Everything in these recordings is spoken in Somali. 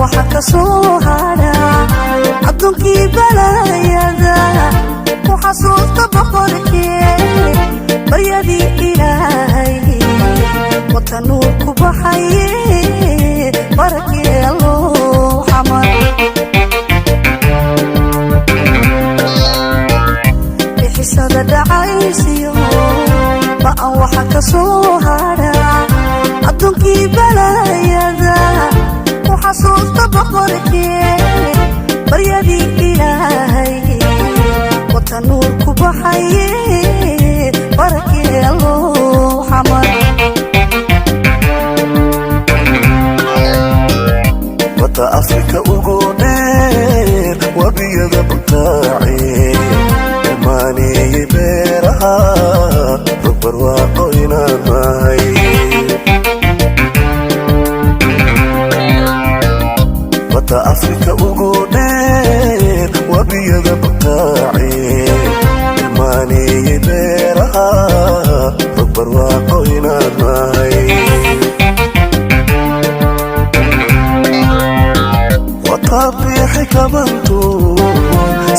waxa ka soo hara adduunkii balayada ku xasuusta boqorkii baryadii ilaahay wata nuur ku baxaye barakee alloo xamar bixisada dhacaysiyo ba'an waxa ka soo hara adduunkii balayada ku xasuusta boqorkii baryadii ilaahay wata nuur ku baxaye barakee alloo xamar wata Afrika ugu dheer wabiyada butaaci maaniyey beeraha barwaaqo inaan nahay wata Afrika ugu dheer wabiyada butaaci maaniyey beeraha barwaaqo inaan nahay watabiixi kabantu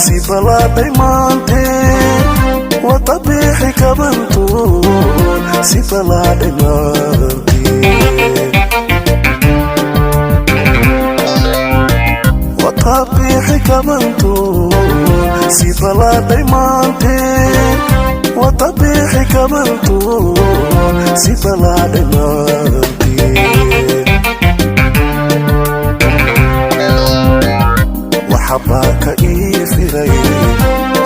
si balaaday maanteen watabiixi kabantu si balaaday maanteen watabiixi kabantu si balaaday maanteen watabiixi kabantu si balaaday maanteen waxabaaka ii firay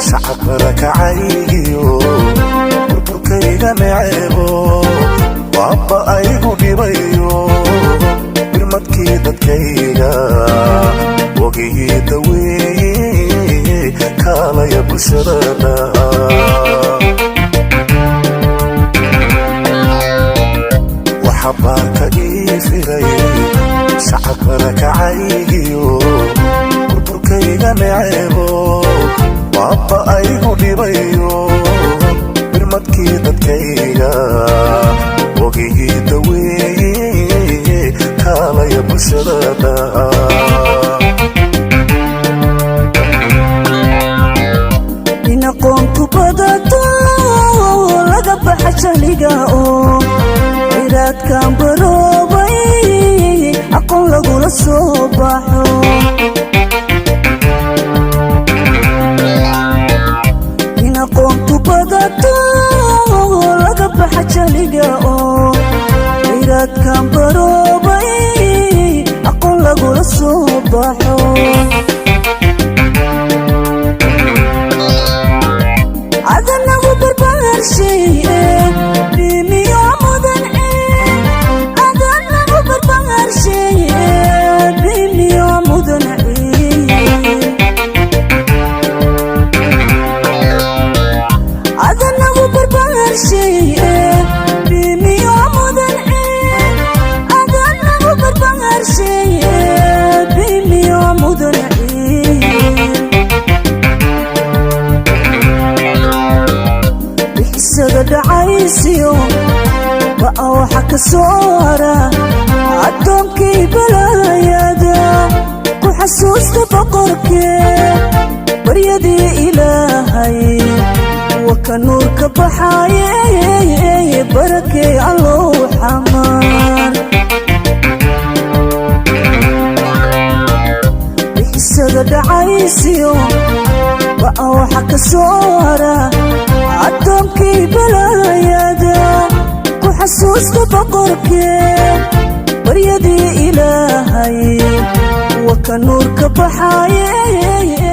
shacabkana kacaygiyo burburkayga neceebo waabba aygu dhibayo birmadkii dadkayga wogigii daweeye kaalaya bulshadana waxabaaka ii firay shacabkana kacaygiyo burburkayga neceebo waabba aygu dhibayo birmadkii dadkayga wogigii daweeye kaalaya bulshadana in aqoontu badato laga baxa jahliga oo ciraadkan baroobay aqoon lagula soo baxo aqoontu badato laga baxa jahliga oo ciraadkan baroobay aqoon lagula soo baxo adanagu barbaarshaye bimiyo mudan adanagu barbaarshaye bimiyo mudan adanagu barbaarshaye bimiyo mudan adanagu barbaarshaye bimiyo mudan bixisada dhacaysiyo ba'a waxa ka soo hara addoonkii balayada ku xasuusta boqorkee baryadii ilaahay waka nuur ka baxaye barakee alloo xamar bixisada dhacaysiyo ba'a waxa ka soo hara addoonkii balayada ku xasuusta boqorkee baryadii ilaahay waka nuur ka baxaye